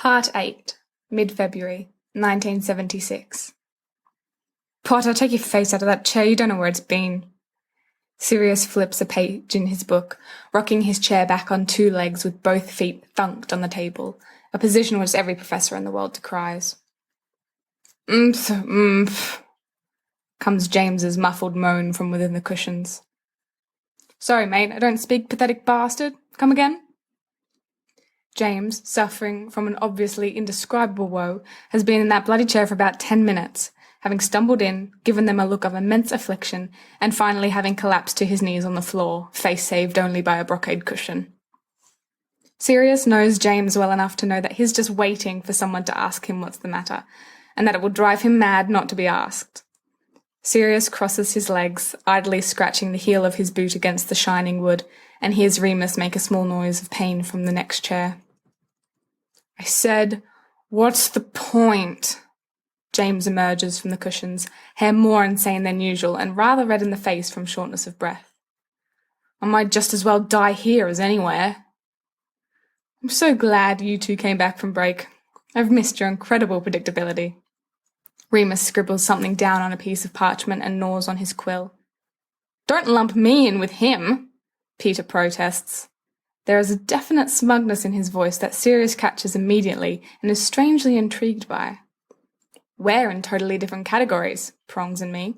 Part 8, mid-February, 1976. Potter, take your face out of that chair, you don't know where it's been. Sirius flips a page in his book, rocking his chair back on two legs with both feet thunked on the table, a position which every professor in the world decries. Oomph, comes James's muffled moan from within the cushions. Sorry, mate, I don't speak, pathetic bastard. Come again? James, suffering from an obviously indescribable woe, has been in that bloody chair for about 10 minutes, having stumbled in, given them a look of immense affliction, and finally having collapsed to his knees on the floor, face saved only by a brocade cushion. Sirius knows James well enough to know that he's just waiting for someone to ask him what's the matter, and that it will drive him mad not to be asked. Sirius crosses his legs, idly scratching the heel of his boot against the shining wood, and hears Remus make a small noise of pain from the next chair. I said, what's the point? James emerges from the cushions, hair more insane than usual and rather red in the face from shortness of breath. I might just as well die here as anywhere. I'm so glad you two came back from break. I've missed your incredible predictability. Remus scribbles something down on a piece of parchment and gnaws on his quill. Don't lump me in with him, Peter protests. There is a definite smugness in his voice that Sirius catches immediately and is strangely intrigued by. We're in totally different categories, Prongs and me.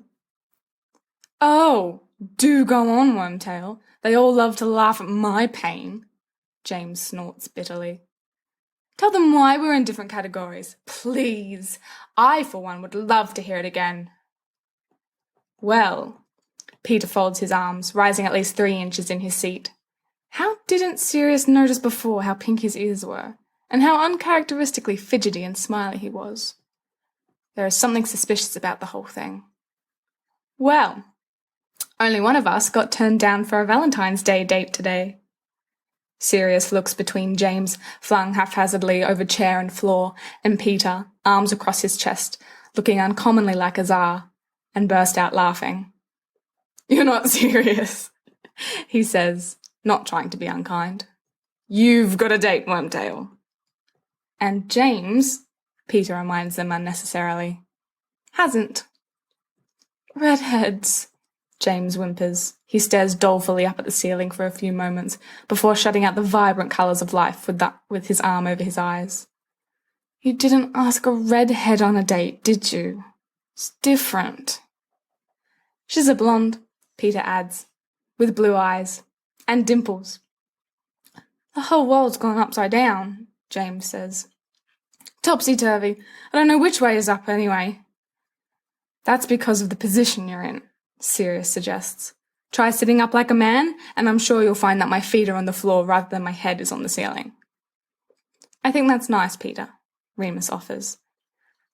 Oh, do go on, Wormtail. They all love to laugh at my pain, James snorts bitterly. Tell them why we're in different categories, please. I, for one, would love to hear it again. Well, Peter folds his arms, rising at least 3 inches in his seat. How didn't Sirius notice before how pink his ears were, and how uncharacteristically fidgety and smiley he was? There is something suspicious about the whole thing. Well, only one of us got turned down for a Valentine's Day date today. Sirius looks between James, flung haphazardly over chair and floor, and Peter, arms across his chest, looking uncommonly like a czar, and burst out laughing. You're not serious, he says, not trying to be unkind. You've got a date, Wormtail. And James, Peter reminds them unnecessarily, hasn't. Redheads, James whimpers. He stares dolefully up at the ceiling for a few moments before shutting out the vibrant colours of life with his arm over his eyes. You didn't ask a redhead on a date, did you? It's different. She's a blonde, Peter adds, with blue eyes. And dimples. The whole world's gone upside down, James says. Topsy-turvy. I don't know which way is up anyway. That's because of the position you're in, Sirius suggests. Try sitting up like a man, and I'm sure you'll find that my feet are on the floor rather than my head is on the ceiling. I think that's nice, Peter, Remus offers.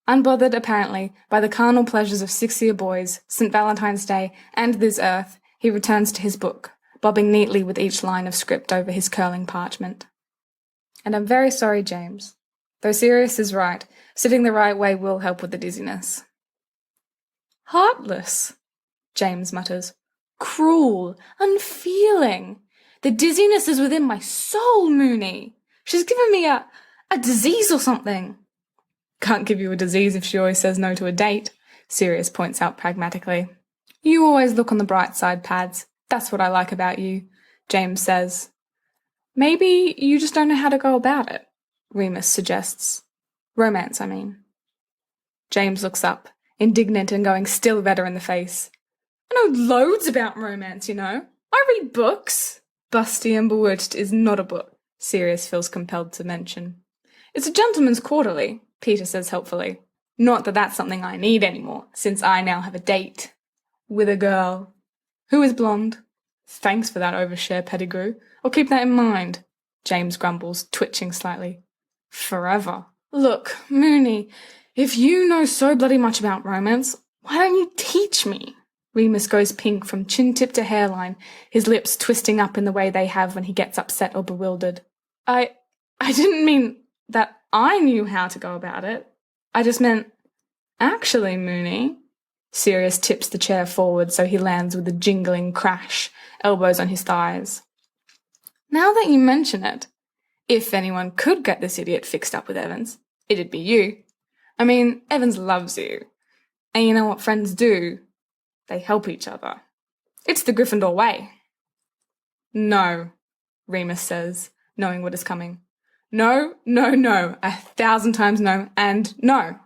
Unbothered, apparently, by the carnal pleasures of 6-year boys, St. Valentine's Day, and this earth, he returns to his book, bobbing neatly with each line of script over his curling parchment. And I'm very sorry, James. Though Sirius is right, sitting the right way will help with the dizziness. Heartless, James mutters. Cruel, unfeeling. The dizziness is within my soul, Moony. She's given me a disease or something. Can't give you a disease if she always says no to a date, Sirius points out pragmatically. You always look on the bright side, Pads. That's what I like about you, James says. Maybe you just don't know how to go about it, Remus suggests. Romance, I mean. James looks up, indignant and going still redder in the face. I know loads about romance, you know. I read books. Busty and Bewitched is not a book, Sirius feels compelled to mention. It's a gentleman's quarterly, Peter says helpfully. Not that that's something I need anymore, since I now have a date. With a girl. Who is blonde? Thanks for that overshare pedigree. I'll keep that in mind, James grumbles, twitching slightly. Forever. Look, Moony, if you know so bloody much about romance, why don't you teach me? Remus goes pink from chin-tip to hairline, his lips twisting up in the way they have when he gets upset or bewildered. I didn't mean that I knew how to go about it. I just meant, actually, Moony. Sirius tips the chair forward so he lands with a jingling crash, elbows on his thighs. Now that you mention it, If anyone could get this idiot fixed up with Evans, it'd be you. I mean, Evans loves you. And you know what friends do? They help each other. It's the Gryffindor way. No, Remus says, knowing what is coming. No, no, no, 1,000 times no, and no.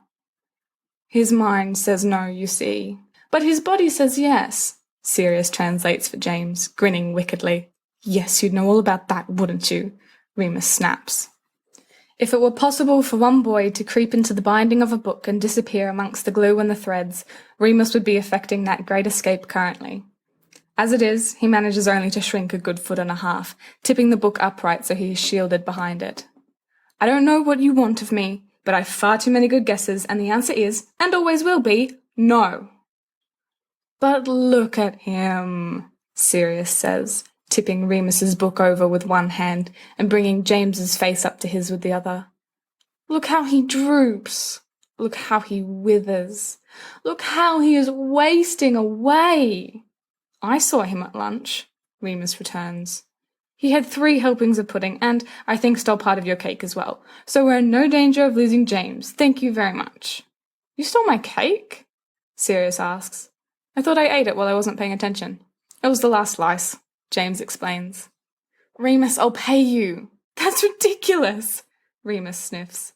His mind says no, you see. But his body says yes, Sirius translates for James, grinning wickedly. Yes, you'd know all about that, wouldn't you? Remus snaps. If it were possible for one boy to creep into the binding of a book and disappear amongst the glue and the threads, Remus would be effecting that great escape currently. As it is, he manages only to shrink a good 1.5 feet, tipping the book upright so he is shielded behind it. I don't know what you want of me, but I've far too many good guesses, and the answer is, and always will be, no. But look at him, Sirius says, tipping Remus's book over with one hand and bringing James's face up to his with the other. Look how he droops. Look how he withers. Look how he is wasting away. I saw him at lunch, Remus returns. He had 3 helpings of pudding and, I think, stole part of your cake as well. So we're in no danger of losing James. Thank you very much. You stole my cake? Sirius asks. I thought I ate it while I wasn't paying attention. It was the last slice, James explains. Remus, I'll pay you. That's ridiculous, Remus sniffs.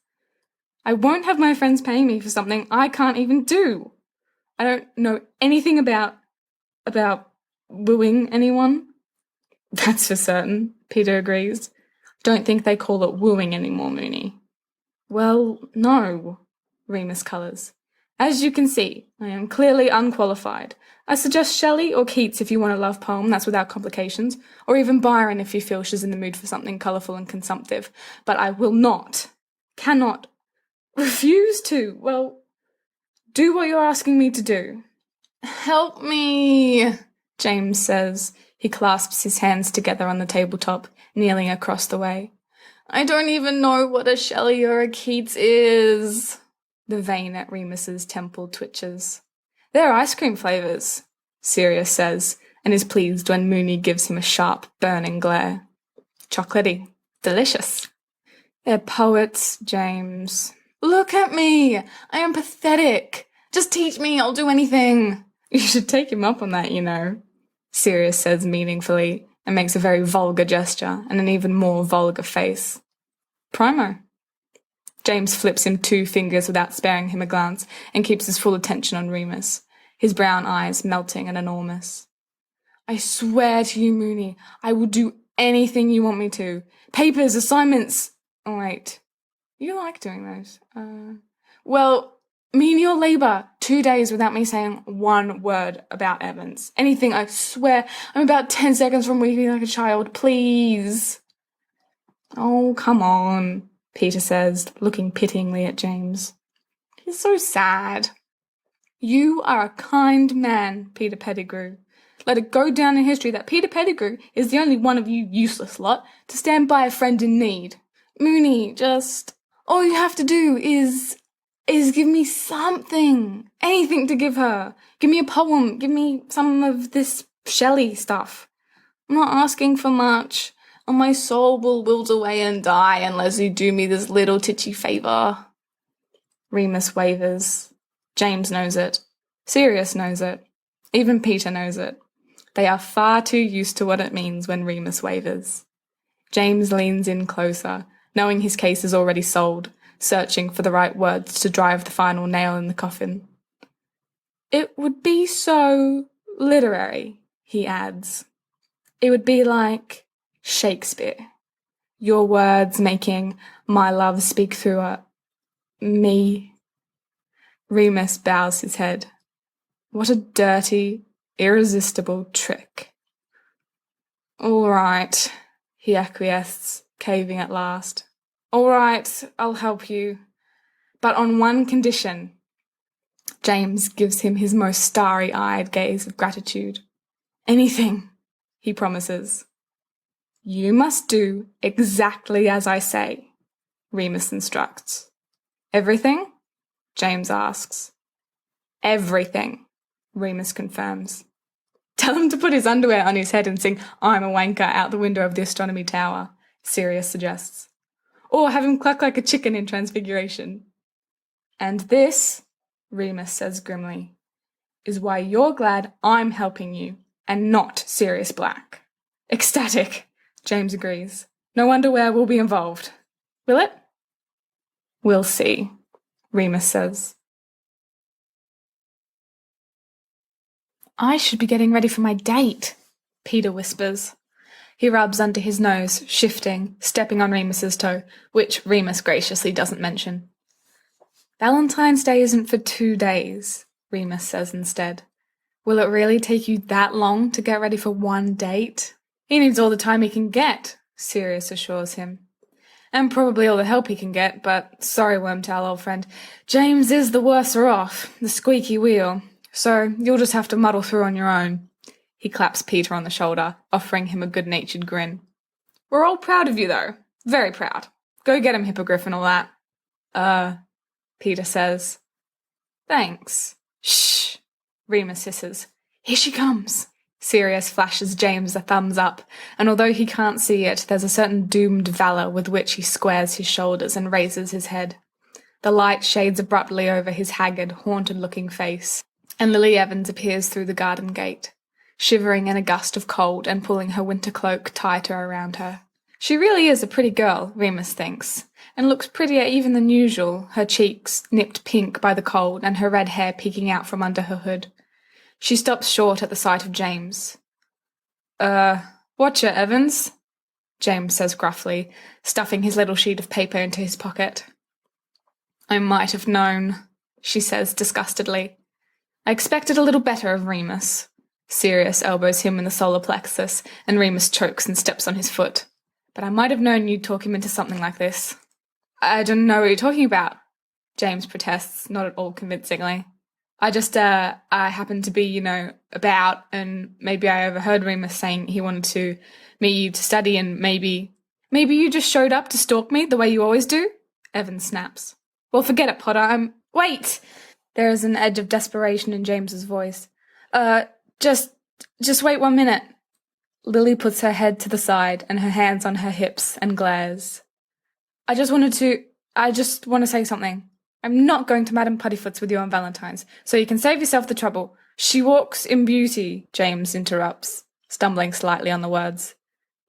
I won't have my friends paying me for something I can't even do. I don't know anything about wooing anyone. That's for certain, Peter agrees. Don't think they call it wooing anymore, Moony. Well, no, Remus colours. As you can see, I am clearly unqualified. I suggest Shelley or Keats if you want a love poem that's without complications, or even Byron if you feel she's in the mood for something colourful and consumptive. But I will not, cannot, refuse to, well, do what you're asking me to do. Help me, James says. He clasps his hands together on the tabletop, kneeling across the way. I don't even know what a Shelley or a Keats is. The vein at Remus's temple twitches. They're ice cream flavours, Sirius says, and is pleased when Moony gives him a sharp, burning glare. Chocolatey. Delicious. They're poets, James. Look at me! I am pathetic. Just teach me, I'll do anything. You should take him up on that, you know, Sirius says meaningfully, and makes a very vulgar gesture and an even more vulgar face. Primo. James flips him 2 fingers without sparing him a glance and keeps his full attention on Remus, his brown eyes melting and enormous. I swear to you, Moony, I will do anything you want me to. Papers, assignments. Oh, wait. You like doing those? Well, menial labour. 2 days without me saying one word about Evans. Anything, I swear. I'm about 10 seconds from weeping like a child. Please. Oh, come on, Peter says, looking pityingly at James. He's so sad. You are a kind man, Peter Pettigrew. Let it go down in history that Peter Pettigrew is the only one of you useless lot to stand by a friend in need. Moony, just... all you have to do is give me something. Anything to give her. Give me a poem. Give me some of this Shelley stuff. I'm not asking for much. And my soul will wilt away and die unless you do me this little titchy favour. Remus wavers. James knows it. Sirius knows it. Even Peter knows it. They are far too used to what it means when Remus wavers. James leans in closer, knowing his case is already sold, searching for the right words to drive the final nail in the coffin. It would be so literary, he adds. It would be like Shakespeare. Your words making my love speak through me. Remus bows his head. What a dirty, irresistible trick. All right, he acquiesces, caving at last. All right, I'll help you. But on one condition. James gives him his most starry-eyed gaze of gratitude. Anything, he promises. You must do exactly as I say, Remus instructs. Everything? James asks. Everything, Remus confirms. Tell him to put his underwear on his head and sing I'm a Wanker out the window of the astronomy tower, Sirius suggests. Or have him cluck like a chicken in Transfiguration. And this, Remus says grimly, is why you're glad I'm helping you, and not Sirius Black. Ecstatic, James agrees. No underwear will be involved. Will it? We'll see, Remus says. I should be getting ready for my date, Peter whispers. He rubs under his nose, shifting, stepping on Remus's toe, which Remus graciously doesn't mention. Valentine's Day isn't for 2 days, Remus says instead. Will it really take you that long to get ready for one date? He needs all the time he can get, Sirius assures him. And probably all the help he can get, but sorry, Wormtail, old friend. James is the worser off, the squeaky wheel, so you'll just have to muddle through on your own. He claps Peter on the shoulder, offering him a good-natured grin. We're all proud of you, though. Very proud. Go get him, Hippogriff and all that. Peter says. Thanks. Shh, Remus hisses. Here she comes. Sirius flashes James a thumbs up, and although he can't see it, there's a certain doomed valour with which he squares his shoulders and raises his head. The light shades abruptly over his haggard, haunted-looking face, and Lily Evans appears through the garden gate, shivering in a gust of cold and pulling her winter cloak tighter around her. She really is a pretty girl, Remus thinks, and looks prettier even than usual, her cheeks nipped pink by the cold and her red hair peeking out from under her hood. She stops short at the sight of James. Watcha, Evans, James says gruffly, stuffing his little sheet of paper into his pocket. I might have known, she says disgustedly. I expected a little better of Remus. Sirius elbows him in the solar plexus, and Remus chokes and steps on his foot. But I might have known you'd talk him into something like this. I don't know what you're talking about, James protests, not at all convincingly. I happened to be, about, and maybe I overheard Remus saying he wanted to meet you to study, and maybe you just showed up to stalk me the way you always do? Evan snaps. Well, forget it, Potter, Wait! There is an edge of desperation in James's voice. Just wait 1 minute. Lily puts her head to the side and her hands on her hips and glares. I just want to say something. I'm not going to Madame Puddifoot's with you on Valentine's, so you can save yourself the trouble. She walks in beauty, James interrupts, stumbling slightly on the words.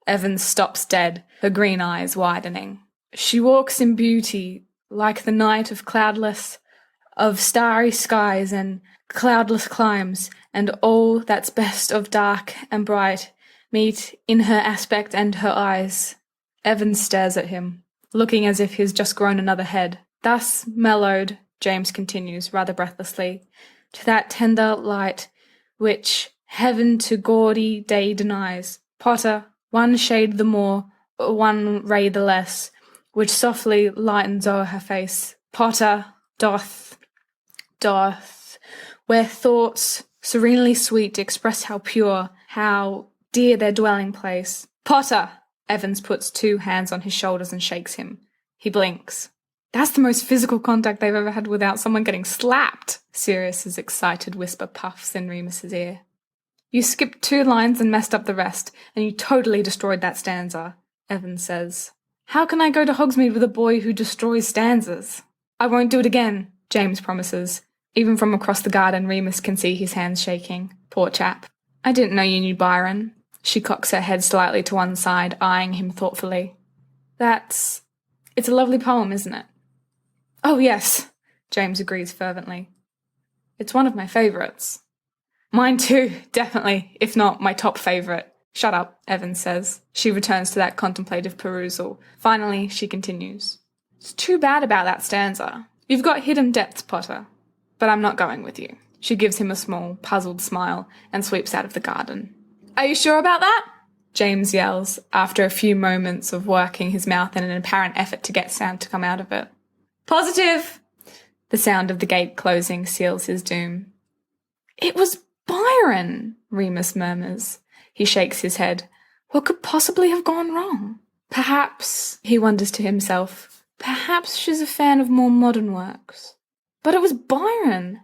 Evans stops dead, her green eyes widening. She walks in beauty, like the night of starry skies and cloudless climes, and all that's best of dark and bright meet in her aspect and her eyes. Evans stares at him, looking as if he's just grown another head. Thus mellowed, James continues, rather breathlessly, to that tender light which heaven to gaudy day denies. Potter, one shade the more, one ray the less, which softly lightens o'er her face. Potter doth, where thoughts serenely sweet express how pure, how dear their dwelling place. Potter! Evans puts 2 hands on his shoulders and shakes him. He blinks. That's the most physical contact they've ever had without someone getting slapped, Sirius's excited whisper puffs in Remus's ear. You skipped 2 lines and messed up the rest, and you totally destroyed that stanza, Evans says. How can I go to Hogsmeade with a boy who destroys stanzas? I won't do it again, James promises. Even from across the garden, Remus can see his hands shaking. Poor chap. I didn't know you knew Byron. She cocks her head slightly to one side, eyeing him thoughtfully. It's a lovely poem, isn't it? Oh, yes, James agrees fervently. It's one of my favourites. Mine too, definitely, if not my top favourite. Shut up, Evans says. She returns to that contemplative perusal. Finally, she continues. It's too bad about that stanza. You've got hidden depths, Potter. But I'm not going with you. She gives him a small, puzzled smile and sweeps out of the garden. Are you sure about that? James yells, after a few moments of working his mouth in an apparent effort to get sound to come out of it. Positive! The sound of the gate closing seals his doom. It was Byron, Remus murmurs. He shakes his head. What could possibly have gone wrong? Perhaps, he wonders to himself, perhaps she's a fan of more modern works. But it was Byron.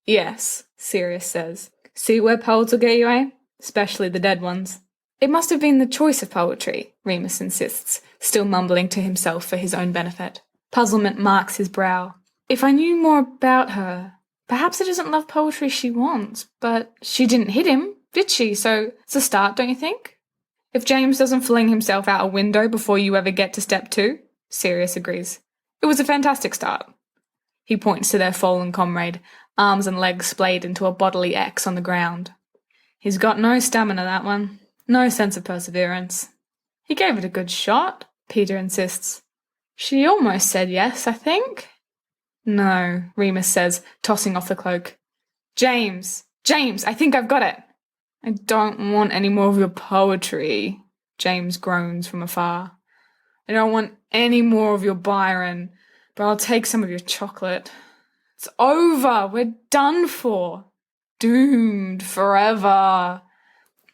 Yes, Sirius says. See where poets will get you, eh? Especially the dead ones. It must have been the choice of poetry, Remus insists, still mumbling to himself for his own benefit. Puzzlement marks his brow. If I knew more about her, perhaps it isn't love poetry she wants, but she didn't hit him, did she? So it's a start, don't you think? If James doesn't fling himself out a window before you ever get to step 2, Sirius agrees. It was a fantastic start. He points to their fallen comrade, arms and legs splayed into a bodily X on the ground. He's got no stamina, that one. No sense of perseverance. He gave it a good shot, Peter insists. She almost said yes, I think. No, Remus says, tossing off the cloak. James, I think I've got it. I don't want any more of your poetry, James groans from afar. I don't want any more of your Byron, but I'll take some of your chocolate. It's over. We're done for. Doomed forever.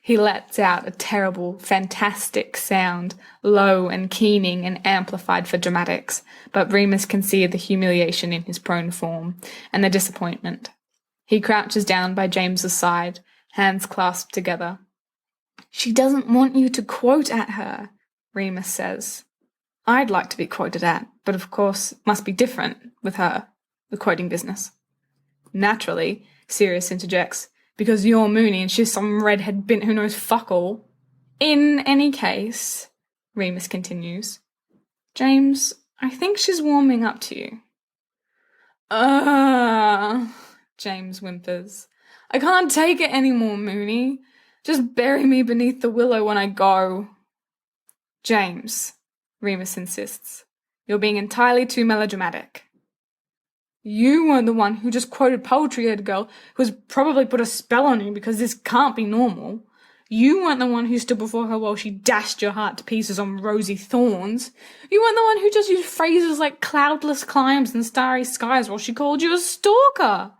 He lets out a terrible, fantastic sound, low and keening and amplified for dramatics, but Remus can see the humiliation in his prone form and the disappointment. He crouches down by James's side, hands clasped together. She doesn't want you to quote at her, Remus says. I'd like to be quoted at, but of course it must be different with her, the quoting business. Naturally, Sirius interjects, because you're Moony and she's some redhead bint who knows fuck all. In any case, Remus continues, James, I think she's warming up to you. James whimpers. I can't take it anymore, Moony. Just bury me beneath the willow when I go. James, Remus insists, you're being entirely too melodramatic. You weren't the one who just quoted poetry at a girl who has probably put a spell on you because this can't be normal. You weren't the one who stood before her while she dashed your heart to pieces on rosy thorns. You weren't the one who just used phrases like cloudless climes and starry skies while she called you a stalker.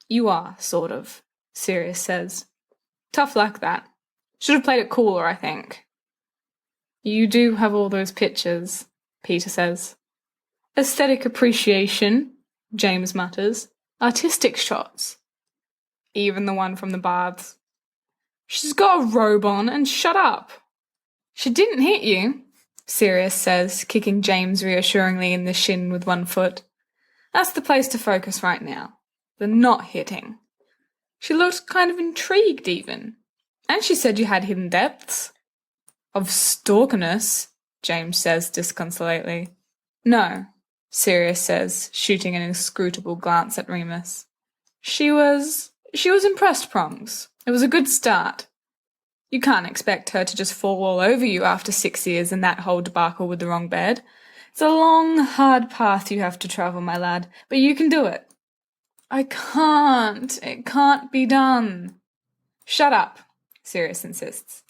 You are, sort of, Sirius says. Tough luck, that. Should have played it cooler, I think. You do have all those pictures, Peter says. Aesthetic appreciation, James mutters. Artistic shots. Even the one from the baths. She's got a robe on and shut up. She didn't hit you, Sirius says, kicking James reassuringly in the shin with one foot. That's the place to focus right now. The not hitting. She looked kind of intrigued even. And she said you had hidden depths. Of stalkerness, James says disconsolately. No, Sirius says, shooting an inscrutable glance at Remus. She was impressed, Prongs. It was a good start. You can't expect her to just fall all over you after 6 years in that whole debacle with the wrong bed. It's a long, hard path you have to travel, my lad, but you can do it. I can't. It can't be done. Shut up, Sirius insists.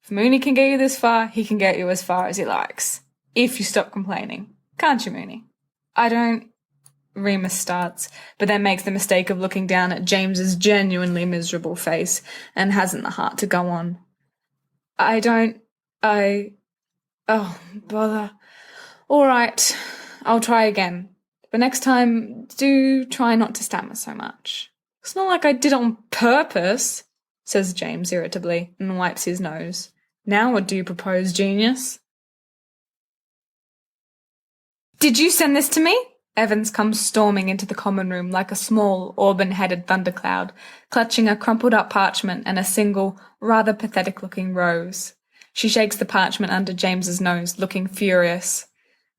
If Moony can get you this far, he can get you as far as he likes. If you stop complaining. Can't you, Moony? I don't... Remus starts, but then makes the mistake of looking down at James's genuinely miserable face and hasn't the heart to go on. Oh, bother. All right, I'll try again. But next time, do try not to stammer so much. It's not like I did it on purpose, says James irritably and wipes his nose. Now what do you propose, genius? Did you send this to me? Evans comes storming into the common room like a small, auburn-headed thundercloud, clutching a crumpled-up parchment and a single, rather pathetic-looking rose. She shakes the parchment under James's nose, looking furious.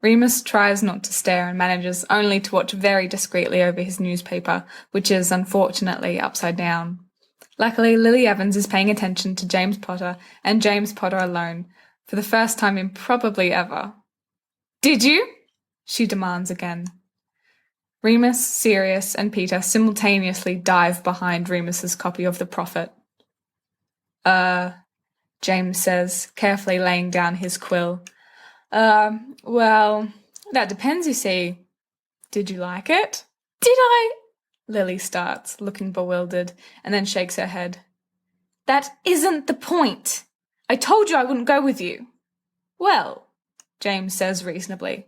Remus tries not to stare and manages only to watch very discreetly over his newspaper, which is, unfortunately, upside down. Luckily, Lily Evans is paying attention to James Potter, and James Potter alone, for the first time in probably ever. Did you? She demands again. Remus, Sirius, and Peter simultaneously dive behind Remus's copy of The Prophet. James says, carefully laying down his quill. Well, that depends, you see. Did you like it? Did I? Lily starts, looking bewildered, and then shakes her head. That isn't the point. I told you I wouldn't go with you. Well, James says reasonably,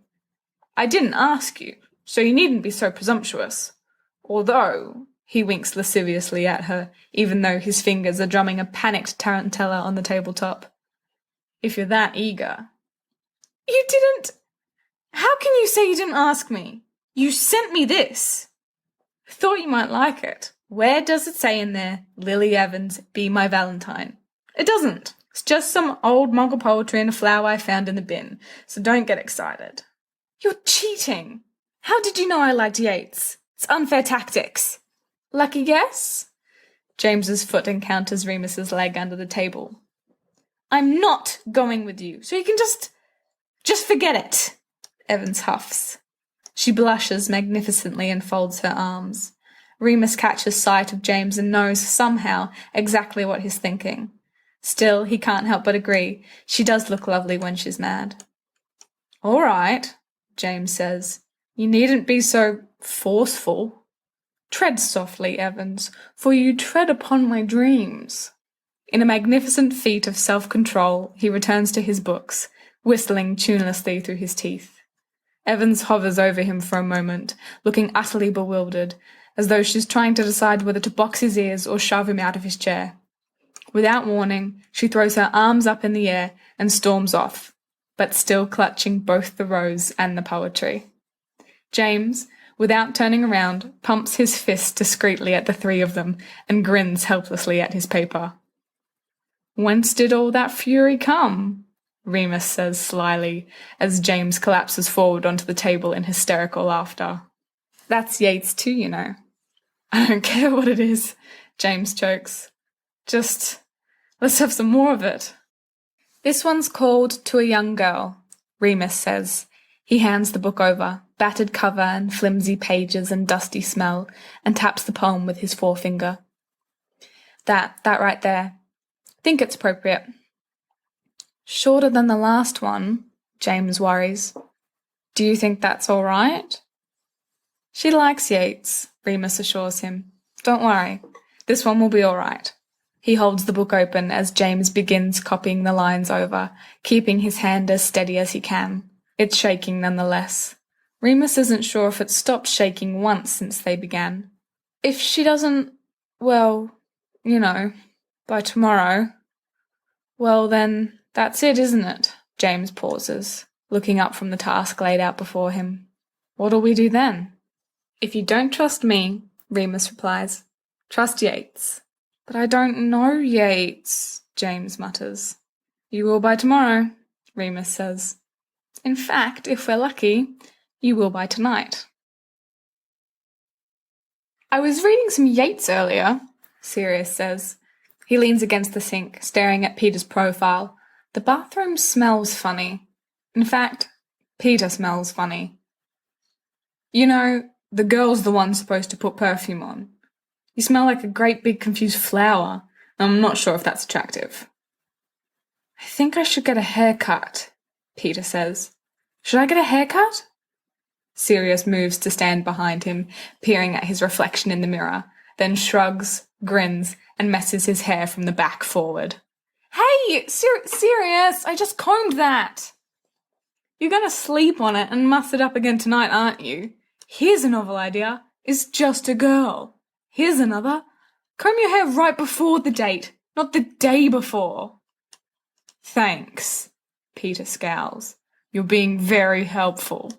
I didn't ask you, so you needn't be so presumptuous. Although, he winks lasciviously at her, even though his fingers are drumming a panicked tarantella on the tabletop. If you're that eager. You didn't... How can you say you didn't ask me? You sent me this. Thought you might like it. Where does it say in there, Lily Evans, be my Valentine? It doesn't. It's just some old Muggle poetry and a flower I found in the bin, so don't get excited. You're cheating. How did you know I liked Yeats? It's unfair tactics. Lucky guess? James's foot encounters Remus's leg under the table. I'm not going with you, so you can just forget it. Evans huffs. She blushes magnificently and folds her arms. Remus catches sight of James and knows, somehow, exactly what he's thinking. Still, he can't help but agree. She does look lovely when she's mad. All right, James says. You needn't be so forceful. Tread softly, Evans, for you tread upon my dreams. In a magnificent feat of self-control, he returns to his books, whistling tunelessly through his teeth. Evans hovers over him for a moment, looking utterly bewildered, as though she's trying to decide whether to box his ears or shove him out of his chair. Without warning, she throws her arms up in the air and storms off, but still clutching both the rose and the poetry. James, without turning around, pumps his fist discreetly at the three of them and grins helplessly at his paper. Whence did all that fury come? Remus says slyly, as James collapses forward onto the table in hysterical laughter. That's Yeats too, you know. I don't care what it is, James chokes. Just, let's have some more of it. This one's called To a Young Girl, Remus says. He hands the book over, battered cover and flimsy pages and dusty smell, and taps the poem with his forefinger. That right there. Think it's appropriate. Shorter than the last one, James worries. Do you think that's all right? She likes Yeats, Remus assures him. Don't worry, this one will be all right. He holds the book open as James begins copying the lines over, keeping his hand as steady as he can. It's shaking nonetheless. Remus isn't sure if it's stopped shaking once since they began. If she doesn't, well, you know, by tomorrow, well then, that's it, isn't it? James pauses, looking up from the task laid out before him. What'll we do then? If you don't trust me, Remus replies, trust Yeats. But I don't know Yeats, James mutters. You will by tomorrow, Remus says. In fact, if we're lucky, you will by tonight. I was reading some Yeats earlier, Sirius says. He leans against the sink, staring at Peter's profile. The bathroom smells funny. In fact, Peter smells funny. You know, the girl's the one supposed to put perfume on. You smell like a great big confused flower. I'm not sure if that's attractive. I think I should get a haircut, Peter says. Should I get a haircut? Sirius moves to stand behind him, peering at his reflection in the mirror, then shrugs, grins, and messes his hair from the back forward. Hey, Sirius, I just combed that. You're going to sleep on it and muss it up again tonight, aren't you? Here's a novel idea. It's just a girl. Here's another. Comb your hair right before the date, not the day before. Thanks, Peter scowls. You're being very helpful.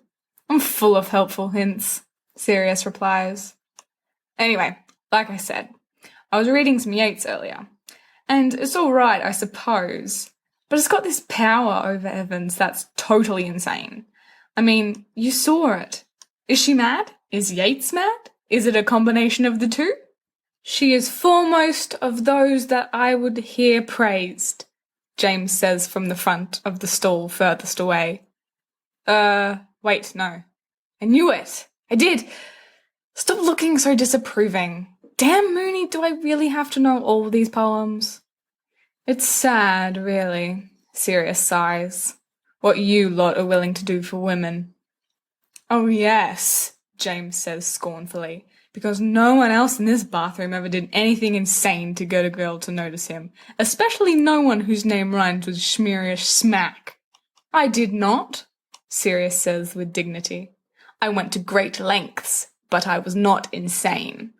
I'm full of helpful hints, Sirius replies. Anyway, like I said, I was reading some Yeats earlier, and it's all right, I suppose, but it's got this power over Evans that's totally insane. I mean, you saw it. Is she mad? Is Yeats mad? Is it a combination of the two? She is foremost of those that I would hear praised, James says from the front of the stall furthest away. Wait, no. I knew it. I did. Stop looking so disapproving. Damn, Mooney, do I really have to know all these poems? It's sad, really, Sirius sighs. What you lot are willing to do for women. Oh, yes, James says scornfully, because no one else in this bathroom ever did anything insane to get a girl to notice him, especially no one whose name rhymes with schmearish smack. I did not, Sirius says with dignity. I went to great lengths, but I was not insane.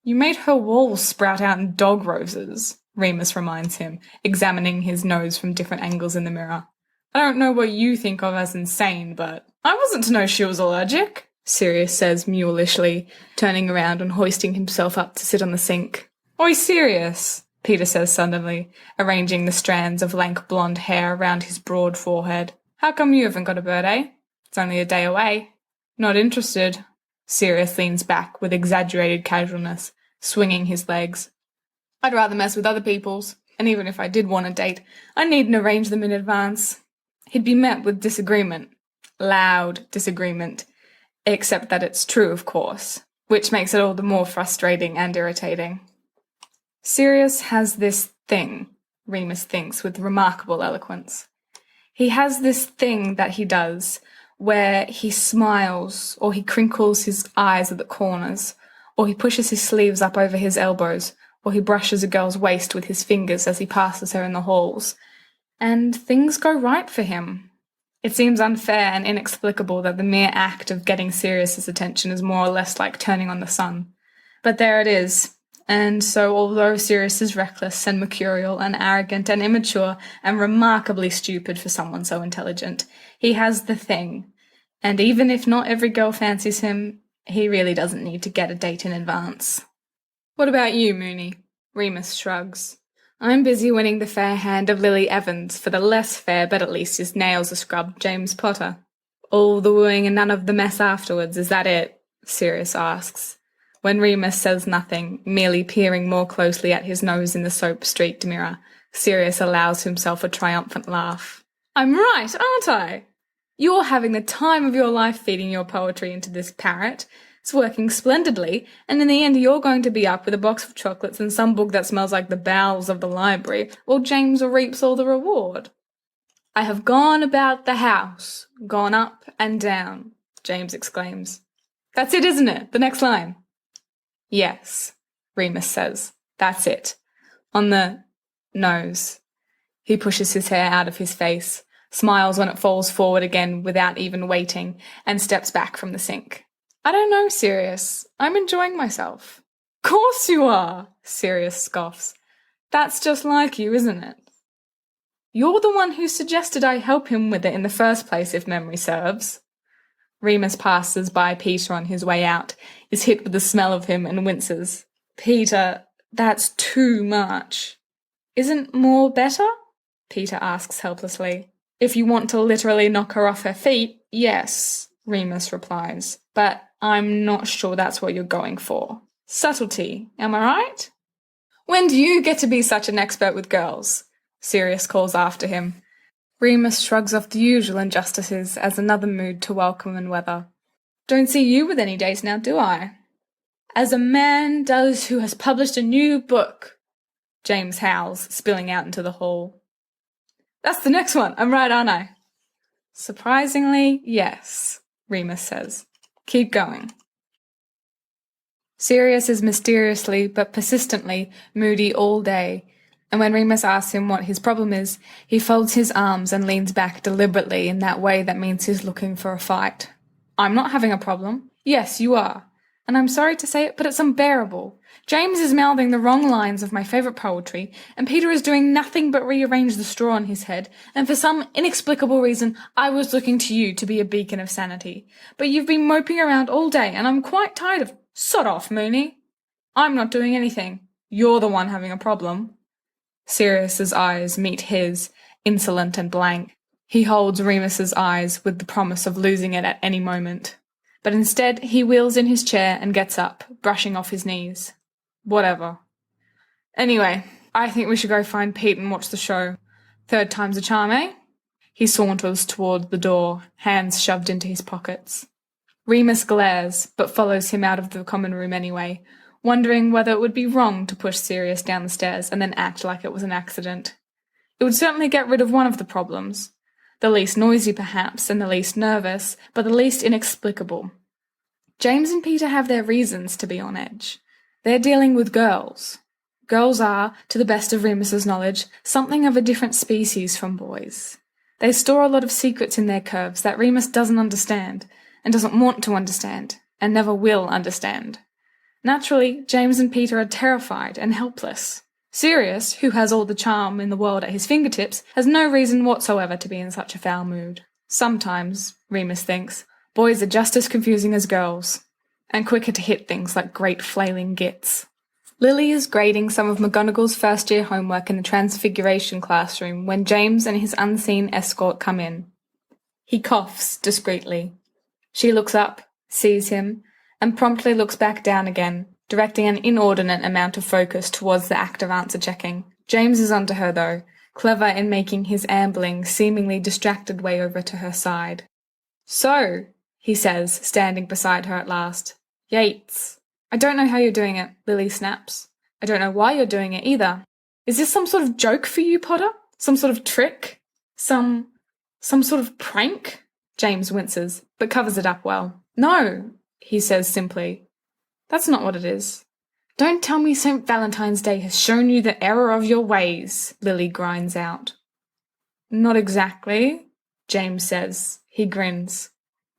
You made her walls sprout out in dog roses, Remus reminds him, examining his nose from different angles in the mirror. I don't know what you think of as insane, but I wasn't to know she was allergic, Sirius says mulishly, turning around and hoisting himself up to sit on the sink. Oi, Sirius, Peter says suddenly, arranging the strands of lank blonde hair around his broad forehead. How come you haven't got a bird, eh? It's only a day away. Not interested. Sirius leans back with exaggerated casualness, swinging his legs. I'd rather mess with other people's, and even if I did want a date, I needn't arrange them in advance. He'd be met with disagreement. Loud disagreement. Except that it's true, of course, which makes it all the more frustrating and irritating. Sirius has this thing, Remus thinks with remarkable eloquence. He has this thing that he does where he smiles, or he crinkles his eyes at the corners, or he pushes his sleeves up over his elbows, or he brushes a girl's waist with his fingers as he passes her in the halls. And things go right for him. It seems unfair and inexplicable that the mere act of getting Sirius's attention is more or less like turning on the sun. But there it is. And so although Sirius is reckless and mercurial and arrogant and immature and remarkably stupid for someone so intelligent, he has the thing. And even if not every girl fancies him, he really doesn't need to get a date in advance. What about you, Mooney? Remus shrugs. I'm busy winning the fair hand of Lily Evans for the less fair, but at least his nails are scrubbed, James Potter. All the wooing and none of the mess afterwards, is that it? Sirius asks. When Remus says nothing, merely peering more closely at his nose in the soap-streaked mirror, Sirius allows himself a triumphant laugh. I'm right, aren't I? You're having the time of your life feeding your poetry into this parrot. It's working splendidly, and in the end you're going to be up with a box of chocolates and some book that smells like the bowels of the library, while James reaps all the reward. I have gone about the house, gone up and down, James exclaims. That's it, isn't it? The next line. Yes, Remus says. That's it. On the nose. He pushes his hair out of his face, smiles when it falls forward again without even waiting, and steps back from the sink. I don't know, Sirius. I'm enjoying myself. Course you are, Sirius scoffs. That's just like you, isn't it? You're the one who suggested I help him with it in the first place, if memory serves. Remus passes by Peter on his way out, is hit with the smell of him and winces. Peter, that's too much. Isn't more better? Peter asks helplessly. If you want to literally knock her off her feet, yes, Remus replies. But I'm not sure that's what you're going for. Subtlety, am I right? When do you get to be such an expert with girls? Sirius calls after him. Remus shrugs off the usual injustices as another mood to welcome and weather. Don't see you with any dates now, do I? As a man does who has published a new book, James howls, spilling out into the hall. That's the next one, I'm right, aren't I? Surprisingly, yes, Remus says. Keep going. Sirius is mysteriously but persistently moody all day, and when Remus asks him what his problem is, he folds his arms and leans back deliberately in that way that means he's looking for a fight. I'm not having a problem. Yes, you are. And I'm sorry to say it, but it's unbearable. James is mouthing the wrong lines of my favourite poetry, and Peter is doing nothing but rearrange the straw on his head, and for some inexplicable reason I was looking to you to be a beacon of sanity. But you've been moping around all day, and I'm quite tired of— Sod off, Mooney. I'm not doing anything. You're the one having a problem. Sirius's eyes meet his, insolent and blank. He holds Remus's eyes with the promise of losing it at any moment. But instead he wheels in his chair and gets up, brushing off his knees. Whatever. Anyway, I think we should go find Pete and watch the show. Third time's a charm, eh? He saunters toward the door, hands shoved into his pockets. Remus glares, but follows him out of the common room anyway, wondering whether it would be wrong to push Sirius down the stairs and then act like it was an accident. It would certainly get rid of one of the problems. The least noisy, perhaps, and the least nervous, but the least inexplicable. James and Peter have their reasons to be on edge. They're dealing with girls. Girls are, to the best of Remus's knowledge, something of a different species from boys. They store a lot of secrets in their curves that Remus doesn't understand, and doesn't want to understand, and never will understand. Naturally, James and Peter are terrified and helpless. Sirius, who has all the charm in the world at his fingertips, has no reason whatsoever to be in such a foul mood. Sometimes, Remus thinks, boys are just as confusing as girls, and quicker to hit things like great flailing gits. Lily is grading some of McGonagall's first-year homework in the Transfiguration classroom when James and his unseen escort come in. He coughs discreetly. She looks up, sees him, and promptly looks back down again, directing an inordinate amount of focus towards the act of answer-checking. James is onto her, though, clever in making his ambling, seemingly distracted way over to her side. "So," he says, standing beside her at last. "Yates." "I don't know how you're doing it," Lily snaps. "I don't know why you're doing it either. Is this some sort of joke for you, Potter? Some sort of trick? Some sort of prank?" James winces, but covers it up well. "No," he says simply. "That's not what it is." "Don't tell me St. Valentine's Day has shown you the error of your ways," Lily grinds out. "Not exactly," James says. He grins.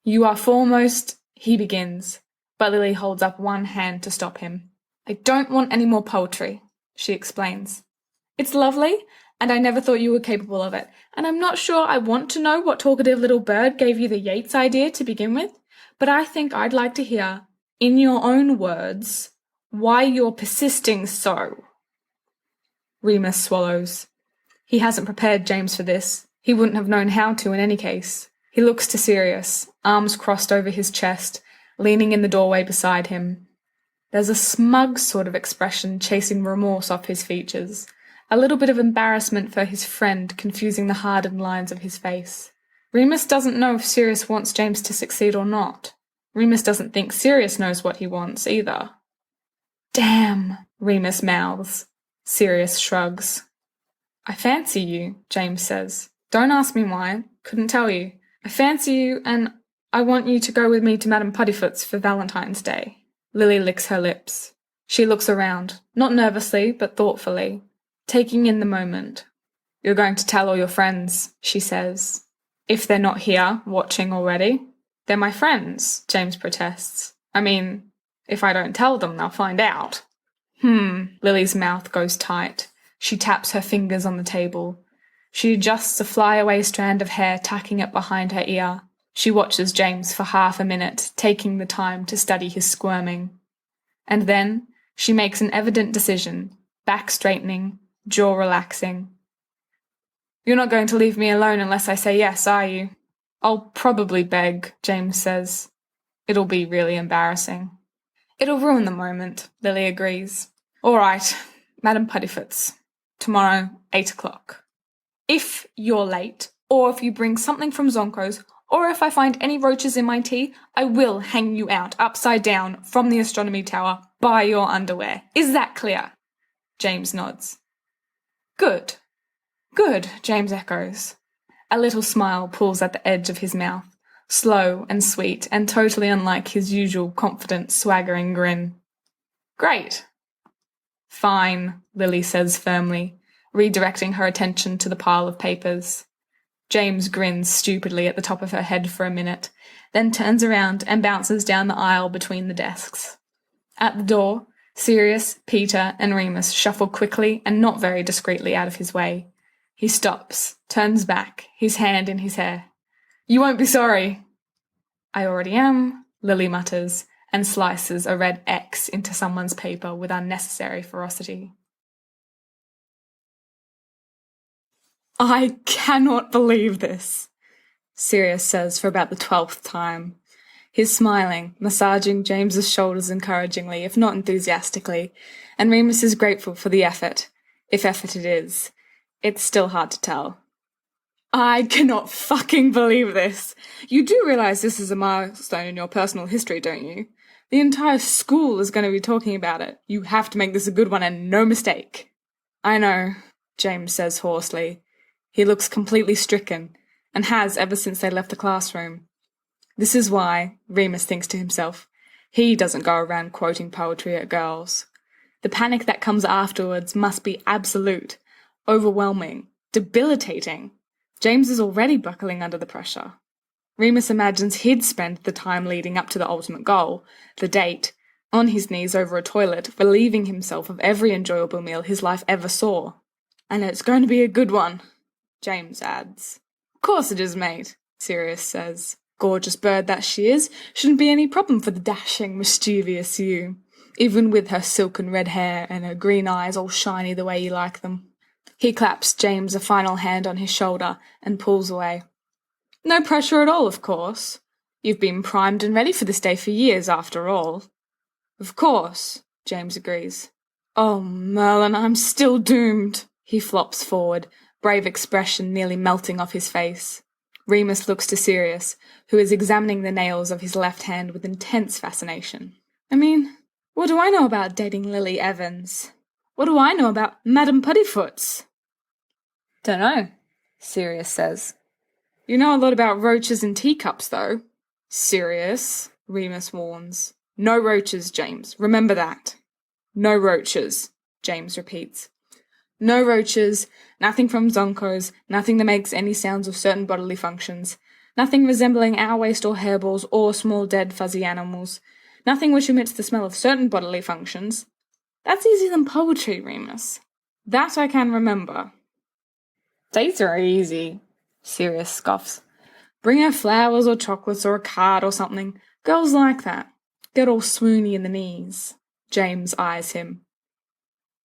"You are foremost," he begins, but Lily holds up one hand to stop him. "I don't want any more poetry," she explains. "It's lovely, and I never thought you were capable of it, and I'm not sure I want to know what talkative little bird gave you the Yeats idea to begin with, but I think I'd like to hear, in your own words, why you're persisting so." Remus swallows. He hasn't prepared James for this. He wouldn't have known how to in any case. He looks to Sirius, arms crossed over his chest, leaning in the doorway beside him. There's a smug sort of expression chasing remorse off his features, a little bit of embarrassment for his friend confusing the hardened lines of his face. Remus doesn't know if Sirius wants James to succeed or not. Remus doesn't think Sirius knows what he wants either. "Damn," Remus mouths. Sirius shrugs. "I fancy you," James says. "Don't ask me why. Couldn't tell you. I fancy you, and I want you to go with me to Madame Puddifoot's for Valentine's Day." Lily licks her lips. She looks around, not nervously, but thoughtfully, taking in the moment. "You're going to tell all your friends," she says. "If they're not here, watching already." "They're my friends," James protests. "I mean, if I don't tell them, they'll find out." Lily's mouth goes tight. She taps her fingers on the table. She adjusts a flyaway strand of hair, tucking it behind her ear. She watches James for half a minute, taking the time to study his squirming. And then she makes an evident decision, back straightening, jaw relaxing. "You're not going to leave me alone unless I say yes, are you?" "I'll probably beg," James says. "It'll be really embarrassing." "It'll ruin the moment," Lily agrees. "All right, Madame Puddifoot's. Tomorrow, 8 o'clock. If you're late, or if you bring something from Zonko's, or if I find any roaches in my tea, I will hang you out upside down from the astronomy tower by your underwear. Is that clear?" James nods. "Good. Good," James echoes. A little smile pulls at the edge of his mouth, slow and sweet and totally unlike his usual confident, swaggering grin. "Great." "Fine," Lily says firmly, redirecting her attention to the pile of papers. James grins stupidly at the top of her head for a minute, then turns around and bounces down the aisle between the desks. At the door, Sirius, Peter, and Remus shuffle quickly and not very discreetly out of his way. He stops, turns back, his hand in his hair. "You won't be sorry." "I already am," Lily mutters, and slices a red X into someone's paper with unnecessary ferocity. "I cannot believe this," Sirius says for about the 12th time. He's smiling, massaging James's shoulders encouragingly, if not enthusiastically, and Remus is grateful for the effort, if effort it is. It's still hard to tell. "I cannot fucking believe this. You do realize this is a milestone in your personal history, don't you? The entire school is going to be talking about it. You have to make this a good one and no mistake." "I know," James says hoarsely. He looks completely stricken, and has ever since they left the classroom. This is why, Remus thinks to himself, he doesn't go around quoting poetry at girls. The panic that comes afterwards must be absolute, overwhelming, debilitating. James is already buckling under the pressure. Remus imagines he'd spend the time leading up to the ultimate goal, the date, on his knees over a toilet, relieving himself of every enjoyable meal his life ever saw. "And it's going to be a good one," James adds. "Of course it is, mate," Sirius says. "Gorgeous bird that she is, shouldn't be any problem for the dashing, mischievous you, even with her silken red hair and her green eyes all shiny the way you like them." He claps James a final hand on his shoulder and pulls away. "No pressure at all, of course. You've been primed and ready for this day for years, after all." "Of course," James agrees. "Oh, Merlin, I'm still doomed." He flops forward, brave expression nearly melting off his face. Remus looks to Sirius, who is examining the nails of his left hand with intense fascination. "I mean, what do I know about dating Lily Evans? What do I know about Madame Puddyfoots?" "Dunno," Sirius says. "You know a lot about roaches and teacups, though." "Sirius," Remus warns. "No roaches, James. Remember that." "No roaches," James repeats. "No roaches, nothing from zonkos, nothing that makes any sounds of certain bodily functions, nothing resembling our waste or hairballs or small dead fuzzy animals, nothing which emits the smell of certain bodily functions. That's easier than poetry, Remus. That I can remember." "Dates are easy," Sirius scoffs. "Bring her flowers or chocolates or a card or something. Girls like that. Get all swoony in the knees." James eyes him.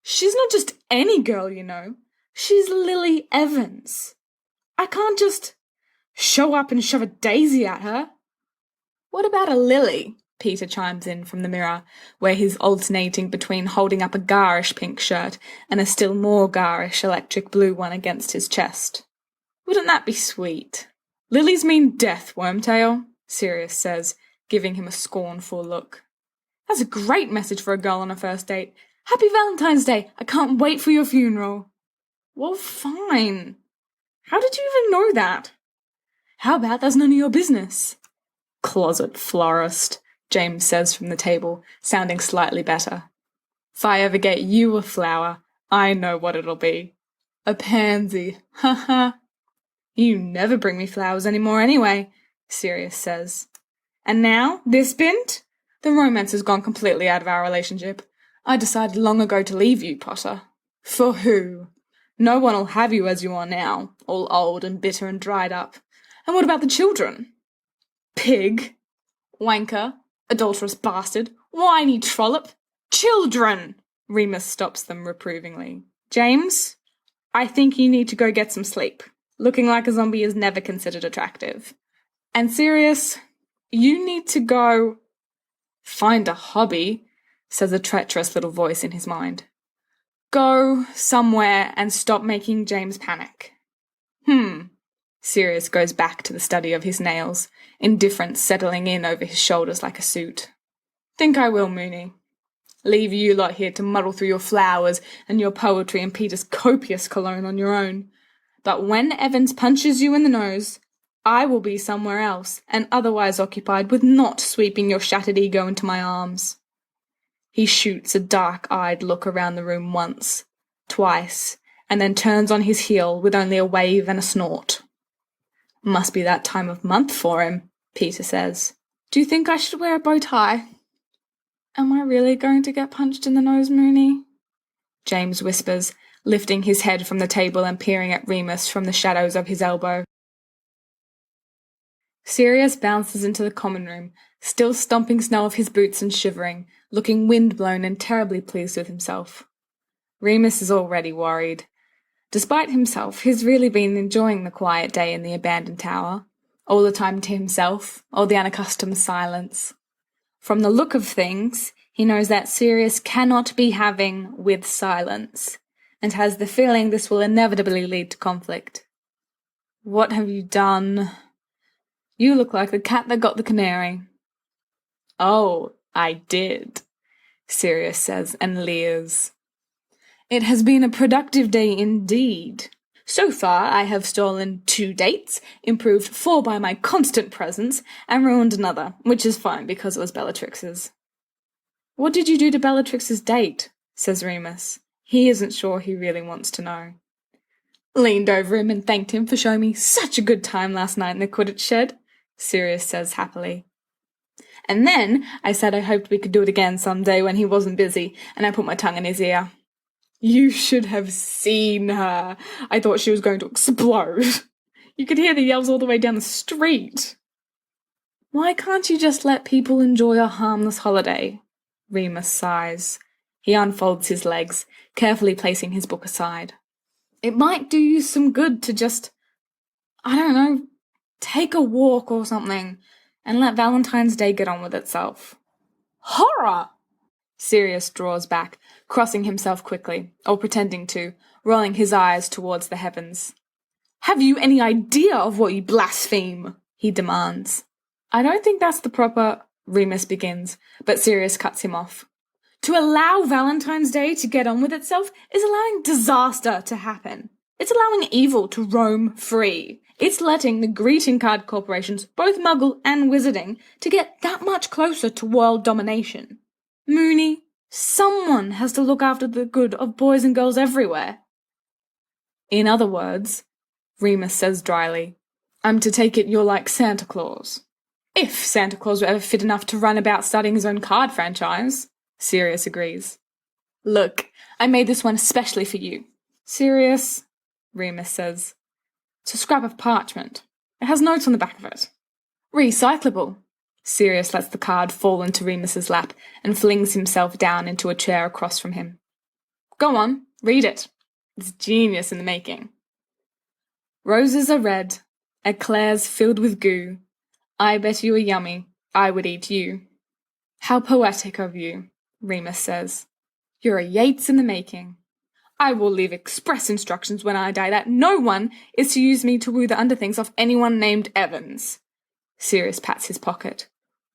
"She's not just any girl, you know. She's Lily Evans. I can't just show up and shove a daisy at her." "What about a lily?" Peter chimes in from the mirror, where he's alternating between holding up a garish pink shirt and a still more garish electric blue one against his chest. "Wouldn't that be sweet?" "Lilies mean death, Wormtail," Sirius says, giving him a scornful look. "That's a great message for a girl on a first date. Happy Valentine's Day! I can't wait for your funeral." "Well, fine. How did you even know that?" "How about that's none of your business?" "Closet florist," James says from the table, sounding slightly better. "If I ever get you a flower, I know what it'll be. A pansy, ha ha." "You never bring me flowers anymore anyway," Sirius says. "And now, this bint? The romance has gone completely out of our relationship. I decided long ago to leave you, Potter." "For who? No one'll have you as you are now, all old and bitter and dried up. And what about the children?" "Pig, wanker, adulterous bastard, whiny trollop. Children!" Remus stops them reprovingly. "James, I think you need to go get some sleep. Looking like a zombie is never considered attractive. And Sirius, you need to go find a hobby," says a treacherous little voice in his mind. "Go somewhere and stop making James panic." Sirius goes back to the study of his nails, indifference settling in over his shoulders like a suit. "Think I will, Moony. Leave you lot here to muddle through your flowers and your poetry and Peter's copious cologne on your own. But when Evans punches you in the nose, I will be somewhere else and otherwise occupied with not sweeping your shattered ego into my arms." He shoots a dark-eyed look around the room once, twice, and then turns on his heel with only a wave and a snort. "Must be that time of month for him," Peter says. "Do you think I should wear a bow tie?" "Am I really going to get punched in the nose, Moony?" James whispers, lifting his head from the table and peering at Remus from the shadows of his elbow. Sirius bounces into the common room, still stomping snow off his boots and shivering, looking wind-blown and terribly pleased with himself. Remus is already worried. Despite himself, he's really been enjoying the quiet day in the abandoned tower, all the time to himself, all the unaccustomed silence. From the look of things, he knows that Sirius cannot be having with silence, and has the feeling this will inevitably lead to conflict. "What have you done? You look like the cat that got the canary." "Oh, I did," Sirius says and leers. "It has been a productive day indeed. So far I have stolen 2 dates, improved 4 by my constant presence, and ruined another, which is fine because it was Bellatrix's." "What did you do to Bellatrix's date?" says Remus. He isn't sure he really wants to know. "Leaned over him and thanked him for showing me such a good time last night in the Quidditch shed," Sirius says happily. And then I said I hoped we could do it again someday when he wasn't busy, and I put my tongue in his ear. You should have seen her. I thought she was going to explode. You could hear the yells all the way down the street. Why can't you just let people enjoy a harmless holiday? Remus sighs. He unfolds his legs, carefully placing his book aside. It might do you some good to just, I don't know, take a walk or something, and let Valentine's Day get on with itself. Horror! Sirius draws back, crossing himself quickly, or pretending to, rolling his eyes towards the heavens. Have you any idea of what you blaspheme? He demands. I don't think that's the proper... Remus begins, but Sirius cuts him off. To allow Valentine's Day to get on with itself is allowing disaster to happen. It's allowing evil to roam free. It's letting the greeting card corporations, both Muggle and Wizarding, to get that much closer to world domination. Moony, someone has to look after the good of boys and girls everywhere. In other words, Remus says dryly, I'm to take it you're like Santa Claus. If Santa Claus were ever fit enough to run about starting his own card franchise, Sirius agrees. Look, I made this one especially for you. Sirius, Remus says. It's a scrap of parchment. It has notes on the back of it. Recyclable. Sirius lets the card fall into Remus's lap and flings himself down into a chair across from him. Go on, read it. It's genius in the making. Roses are red, eclairs filled with goo. I bet you are yummy. I would eat you. How poetic of you, Remus says. You're a Yeats in the making. I will leave express instructions when I die that no one is to use me to woo the underthings of anyone named Evans. Sirius pats his pocket.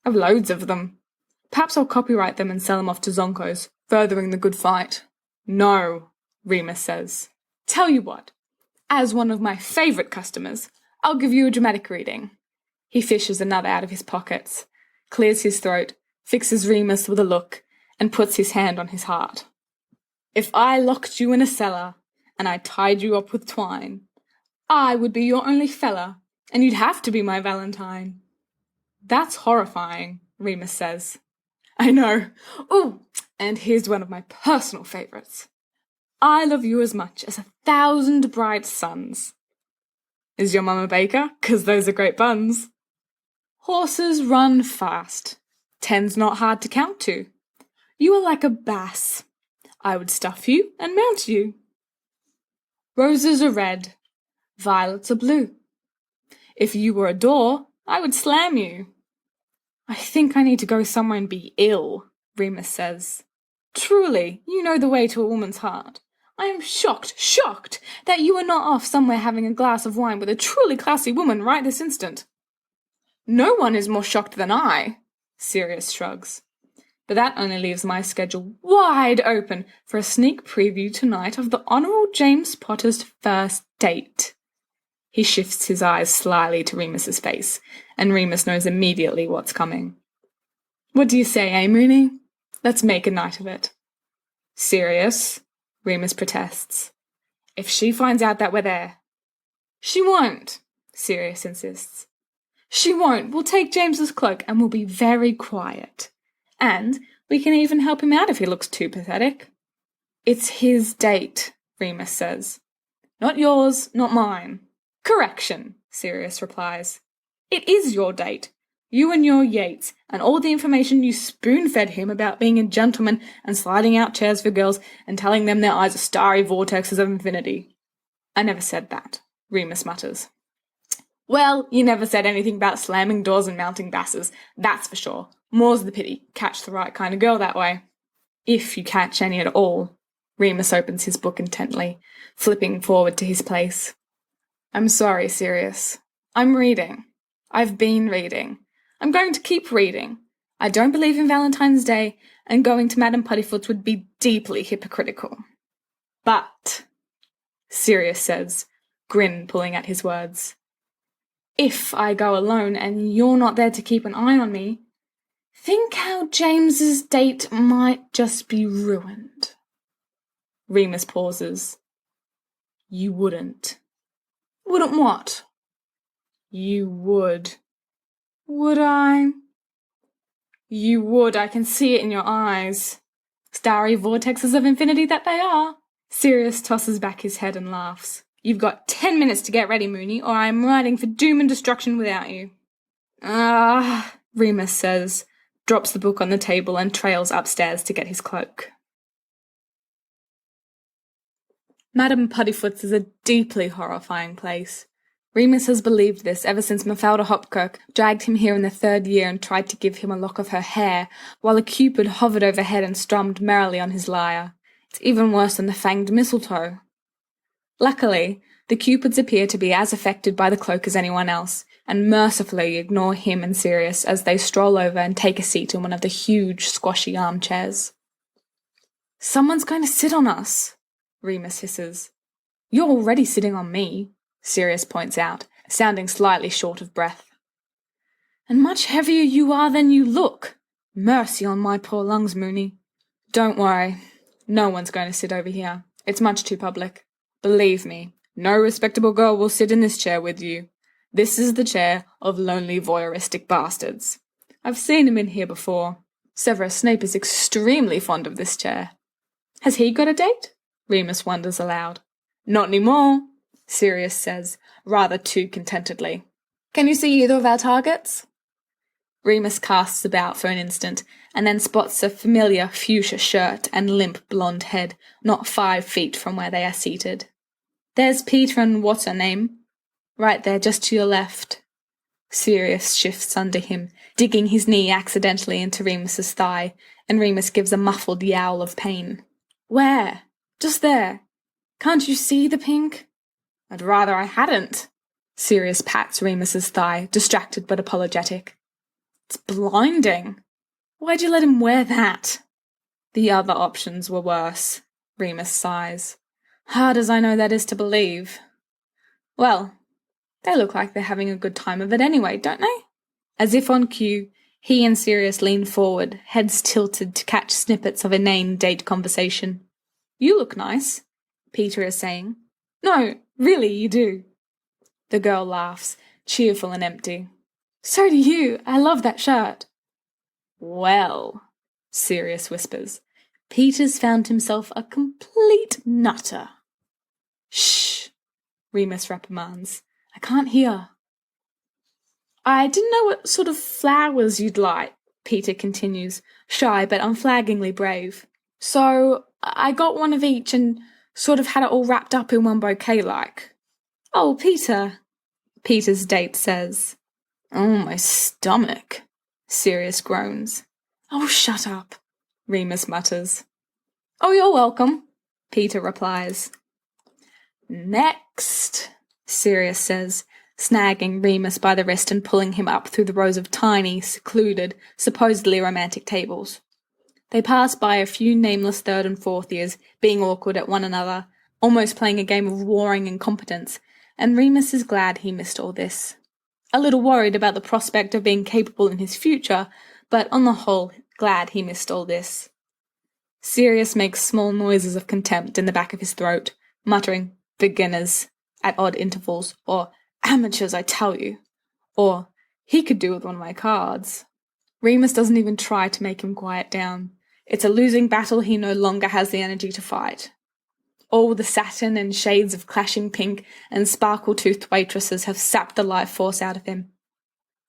I've loads of them. Perhaps I'll copyright them and sell them off to Zonkos, furthering the good fight. No, Remus says. Tell you what, as one of my favourite customers, I'll give you a dramatic reading. He fishes another out of his pockets, clears his throat, fixes Remus with a look, and puts his hand on his heart. If I locked you in a cellar, and I tied you up with twine, I would be your only fella, and you'd have to be my Valentine. That's horrifying, Remus says. I know. Ooh, and here's one of my personal favourites. I love you as much as 1,000 bright suns. Is your mum a baker? 'Cause those are great buns. Horses run fast. 10's not hard to count to. You are like a bass. I would stuff you and mount you. Roses are red. Violets are blue. If you were a door, I would slam you. I think I need to go somewhere and be ill, Remus says. Truly, you know the way to a woman's heart. I am shocked that you are not off somewhere having a glass of wine with a truly classy woman right this instant. No one is more shocked than I, Sirius shrugs. But that only leaves my schedule wide open for a sneak preview tonight of the Honourable James Potter's first date. He shifts his eyes slyly to Remus's face, and Remus knows immediately what's coming. What do you say, eh, Moony? Let's make a night of it. Sirius, Remus protests. If she finds out that we're there. She won't, Sirius insists. She won't. We'll take James's cloak and we'll be very quiet. And we can even help him out if he looks too pathetic. It's his date, Remus says. Not yours, not mine. Correction, Sirius replies. It is your date. You and your Yeats, and all the information you spoon-fed him about being a gentleman and sliding out chairs for girls and telling them their eyes are starry vortexes of infinity. I never said that, Remus mutters. Well, you never said anything about slamming doors and mounting basses, that's for sure. More's the pity. Catch the right kind of girl that way. If you catch any at all. Remus opens his book intently, flipping forward to his place. I'm sorry, Sirius. I'm reading. I've been reading. I'm going to keep reading. I don't believe in Valentine's Day, and going to Madame Puddifoot's would be deeply hypocritical. But, Sirius says, grin pulling at his words, if I go alone and you're not there to keep an eye on me, think how James's date might just be ruined. Remus pauses. You wouldn't. Wouldn't what? You would. Would I? You would, I can see it in your eyes. Starry vortexes of infinity that they are. Sirius tosses back his head and laughs. You've got 10 minutes to get ready, Moony, or I'm riding for doom and destruction without you. Ah, Remus says, drops the book on the table and trails upstairs to get his cloak. Madame Puddifoot's is a deeply horrifying place. Remus has believed this ever since Mafalda Hopkirk dragged him here in the 3rd year and tried to give him a lock of her hair, while a cupid hovered overhead and strummed merrily on his lyre. It's even worse than the fanged mistletoe. Luckily, the cupids appear to be as affected by the cloak as anyone else, and mercifully ignore him and Sirius as they stroll over and take a seat in one of the huge, squashy armchairs. Someone's going to sit on us, Remus hisses. You're already sitting on me, Sirius points out, sounding slightly short of breath. And much heavier you are than you look. Mercy on my poor lungs, Moony. Don't worry. No one's going to sit over here. It's much too public. Believe me, no respectable girl will sit in this chair with you. This is the chair of lonely voyeuristic bastards. I've seen him in here before. Severus Snape is extremely fond of this chair. Has he got a date? Remus wonders aloud. Not anymore, Sirius says, rather too contentedly. Can you see either of our targets? Remus casts about for an instant, and then spots a familiar fuchsia shirt and limp blonde head not 5 feet from where they are seated. There's Peter and what's her name? Right there, just to your left. Sirius shifts under him, digging his knee accidentally into Remus's thigh, and Remus gives a muffled yowl of pain. Where? Just there. Can't you see the pink? I'd rather I hadn't. Sirius pats Remus's thigh, distracted but apologetic. It's blinding. Why'd you let him wear that? The other options were worse, Remus sighs. Hard as I know that is to believe. Well, they look like they're having a good time of it anyway, don't they? As if on cue, he and Sirius lean forward, heads tilted to catch snippets of inane date conversation. You look nice, Peter is saying. No, really, you do. The girl laughs, cheerful and empty. So do you. I love that shirt. Well, Sirius whispers, Peter's found himself a complete nutter. Shh, Remus reprimands. I can't hear. I didn't know what sort of flowers you'd like, Peter continues, shy but unflaggingly brave. So I got one of each and sort of had it all wrapped up in one bouquet like. Oh, Peter, Peter's date says. Oh, my stomach, Sirius groans. Oh, shut up, Remus mutters. Oh, you're welcome, Peter replies. Next, Sirius says, snagging Remus by the wrist and pulling him up through the rows of tiny, secluded, supposedly romantic tables. They pass by a few nameless 3rd and 4th years, being awkward at one another, almost playing a game of warring incompetence, and Remus is glad he missed all this. A little worried about the prospect of being capable in his future, but on the whole, glad he missed all this. Sirius makes small noises of contempt in the back of his throat, muttering, beginners, at odd intervals, or amateurs, I tell you, or he could do with one of my cards. Remus doesn't even try to make him quiet down. It's a losing battle he no longer has the energy to fight. All the satin and shades of clashing pink and sparkle-toothed waitresses have sapped the life force out of him.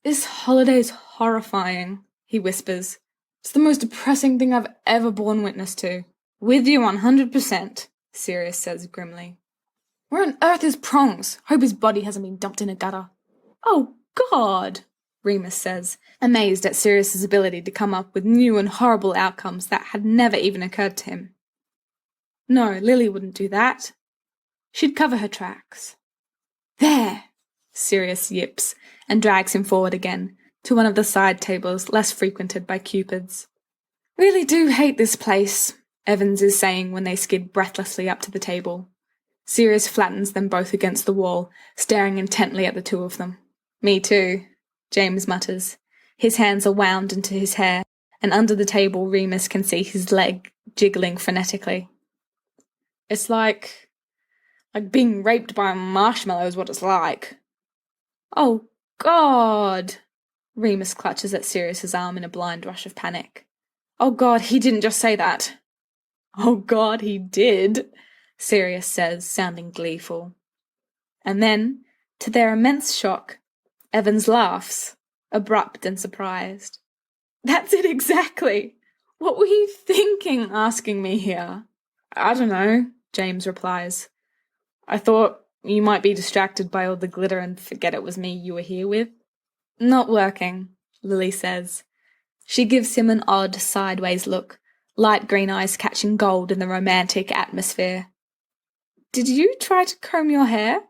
This holiday's horrifying, he whispers. It's the most depressing thing I've ever borne witness to. With you 100%, Sirius says grimly. Where on earth is Prongs? Hope his body hasn't been dumped in a gutter. Oh, God, Remus says, amazed at Sirius's ability to come up with new and horrible outcomes that had never even occurred to him. No, Lily wouldn't do that. She'd cover her tracks. There, Sirius yips, and drags him forward again, to one of the side tables less frequented by cupids. Really do hate this place, Evans is saying when they skid breathlessly up to the table. Sirius flattens them both against the wall, staring intently at the two of them. Me too, James mutters. His hands are wound into his hair, and under the table Remus can see his leg jiggling frenetically. It's like being raped by a marshmallow is what it's like. Oh, God, Remus clutches at Sirius's arm in a blind rush of panic. Oh God, he didn't just say that. Oh God, he did, Sirius says, sounding gleeful. And then, to their immense shock, Evans laughs, abrupt and surprised. That's it exactly. What were you thinking asking me here? I don't know, James replies. I thought you might be distracted by all the glitter and forget it was me you were here with. Not working, Lily says. She gives him an odd, sideways look, light green eyes catching gold in the romantic atmosphere. Did you try to comb your hair?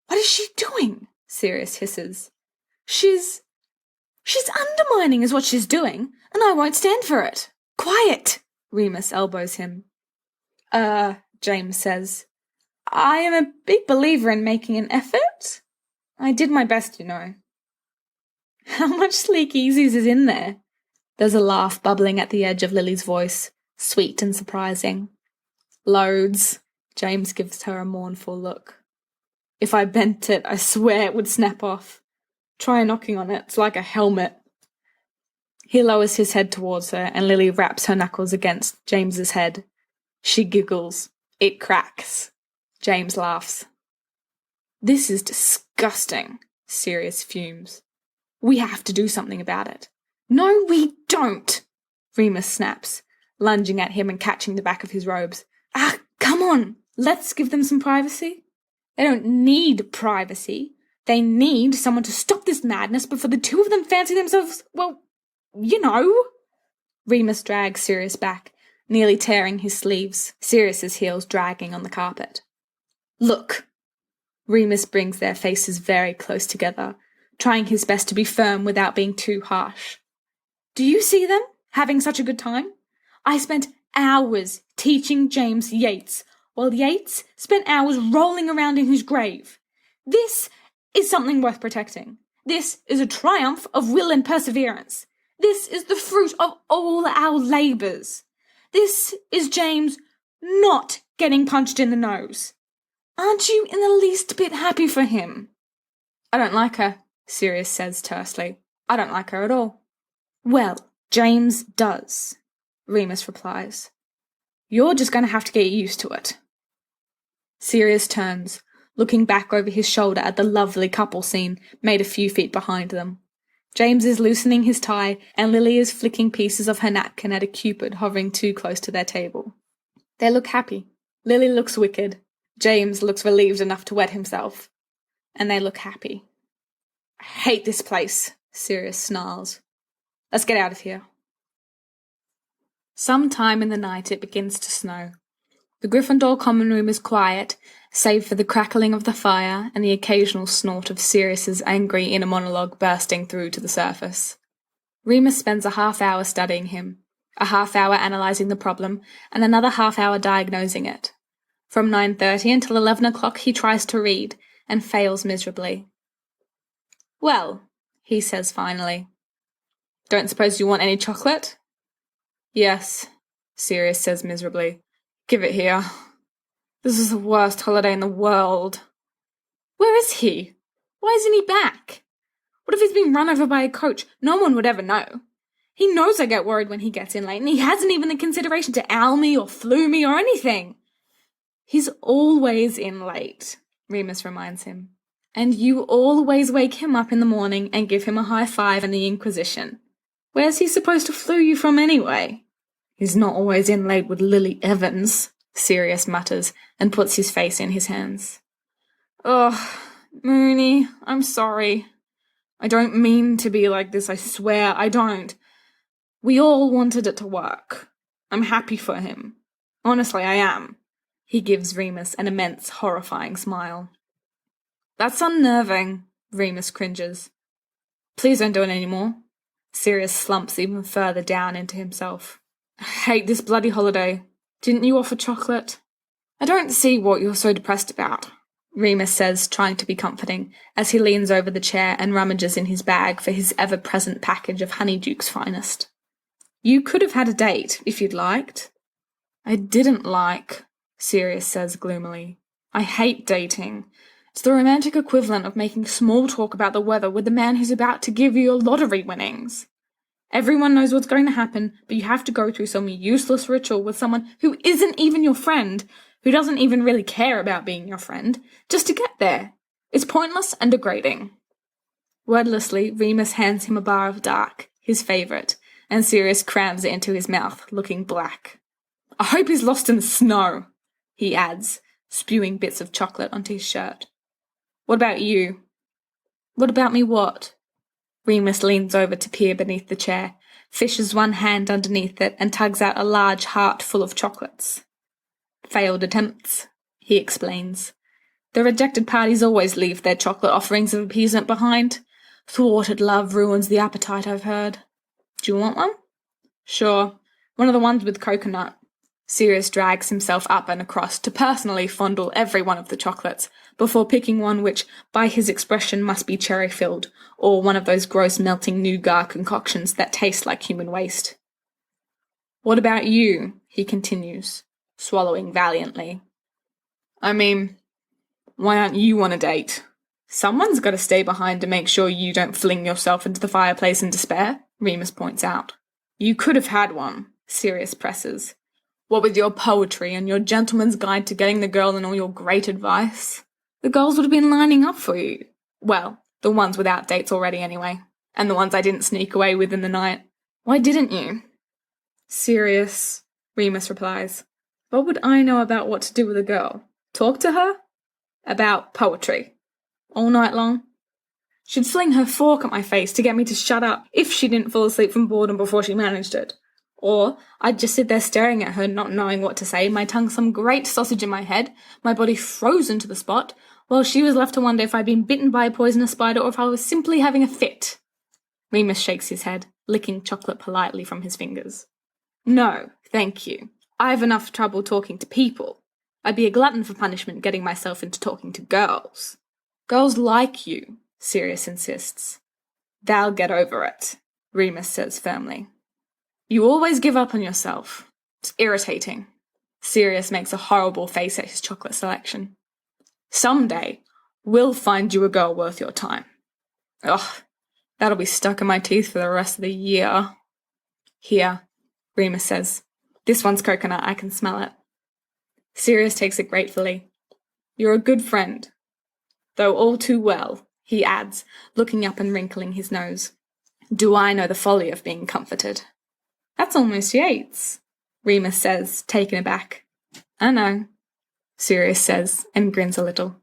What is she doing? Sirius hisses. She's undermining is what she's doing, and I won't stand for it. Quiet! Remus elbows him. James says. I am a big believer in making an effort. I did my best, you know. How much sleek easies is in there? There's a laugh bubbling at the edge of Lily's voice, sweet and surprising. Loads. James gives her a mournful look. If I bent it, I swear it would snap off. Try knocking on it, it's like a helmet. He lowers his head towards her, and Lily raps her knuckles against James's head. She giggles. It cracks. James laughs. This is disgusting, Sirius fumes. We have to do something about it. No, we don't, Remus snaps, lunging at him and catching the back of his robes. Come on, let's give them some privacy. They don't need privacy. They need someone to stop this madness before the two of them fancy themselves, well, you know. Remus drags Sirius back, nearly tearing his sleeves, Sirius's heels dragging on the carpet. Look. Remus brings their faces very close together, trying his best to be firm without being too harsh. Do you see them having such a good time? I spent hours teaching James Yates, while Yates spent hours rolling around in his grave. This is something worth protecting. This is a triumph of will and perseverance. This is the fruit of all our labours. This is James not getting punched in the nose. Aren't you in the least bit happy for him? I don't like her, Sirius says tersely. I don't like her at all. Well, James does, Remus replies. You're just going to have to get used to it. Sirius turns, looking back over his shoulder at the lovely couple scene made a few feet behind them. James is loosening his tie, and Lily is flicking pieces of her napkin at a cupid hovering too close to their table. They look happy. Lily looks wicked. James looks relieved enough to wet himself. And they look happy. I hate this place, Sirius snarls. Let's get out of here. Sometime in the night it begins to snow. The Gryffindor common room is quiet, save for the crackling of the fire and the occasional snort of Sirius's angry inner monologue bursting through to the surface. Remus spends a half-hour studying him, a half-hour analysing the problem, and another half-hour diagnosing it. From 9:30 until 11 o'clock he tries to read, and fails miserably. Well, he says finally. Don't suppose you want any chocolate? Yes, Sirius says miserably. Give it here. This is the worst holiday in the world. Where is he? Why isn't he back? What if he's been run over by a coach? No one would ever know. He knows I get worried when he gets in late, and he hasn't even the consideration to owl me or flu me or anything. He's always in late, Remus reminds him. And you always wake him up in the morning and give him a high five and the Inquisition. Where's he supposed to flu you from anyway? He's not always in late with Lily Evans, Sirius mutters and puts his face in his hands. Ugh, Moony, I'm sorry. I don't mean to be like this, I swear I don't. We all wanted it to work. I'm happy for him. Honestly, I am. He gives Remus an immense, horrifying smile. That's unnerving, Remus cringes. Please don't do it anymore. Sirius slumps even further down into himself. I hate this bloody holiday. Didn't you offer chocolate? I don't see what you're so depressed about, Remus says, trying to be comforting, as he leans over the chair and rummages in his bag for his ever-present package of Honeyduke's finest. You could have had a date, if you'd liked. I didn't like, Sirius says gloomily. I hate dating. It's the romantic equivalent of making small talk about the weather with the man who's about to give you your lottery winnings. Everyone knows what's going to happen, but you have to go through some useless ritual with someone who isn't even your friend, who doesn't even really care about being your friend, just to get there. It's pointless and degrading. Wordlessly, Remus hands him a bar of dark, his favourite, and Sirius crams it into his mouth, looking black. I hope he's lost in the snow, he adds, spewing bits of chocolate onto his shirt. What about you? What about me what? Remus leans over to peer beneath the chair, fishes one hand underneath it, and tugs out a large heart full of chocolates. Failed attempts, he explains. The rejected parties always leave their chocolate offerings of appeasement behind. Thwarted love ruins the appetite, I've heard. Do you want one? Sure. One of the ones with coconut. Sirius drags himself up and across to personally fondle every one of the chocolates, before picking one which, by his expression, must be cherry-filled, or one of those gross melting nougat concoctions that taste like human waste. What about you? He continues, swallowing valiantly. I mean, why aren't you on a date? Someone's got to stay behind to make sure you don't fling yourself into the fireplace in despair, Remus points out. You could have had one, Sirius presses. What with your poetry and your gentleman's guide to getting the girl and all your great advice? The girls would have been lining up for you. Well, the ones without dates already anyway. And the ones I didn't sneak away with in the night. Why didn't you? Sirius, Remus replies. What would I know about what to do with a girl? Talk to her? About poetry. All night long? She'd fling her fork at my face to get me to shut up if she didn't fall asleep from boredom before she managed it. Or I'd just sit there staring at her, not knowing what to say, my tongue some great sausage in my head, my body frozen to the spot, while she was left to wonder if I'd been bitten by a poisonous spider or if I was simply having a fit. Remus shakes his head, licking chocolate politely from his fingers. No, thank you. I've enough trouble talking to people. I'd be a glutton for punishment getting myself into talking to girls. Girls like you, Sirius insists. They'll get over it, Remus says firmly. You always give up on yourself. It's irritating. Sirius makes a horrible face at his chocolate selection. Someday, we'll find you a girl worth your time. Ugh, that'll be stuck in my teeth for the rest of the year. Here, Remus says. This one's coconut, I can smell it. Sirius takes it gratefully. You're a good friend. Though all too well, he adds, looking up and wrinkling his nose. Do I know the folly of being comforted? That's almost Yeats, Remus says, taken aback. I know, Sirius says, and grins a little.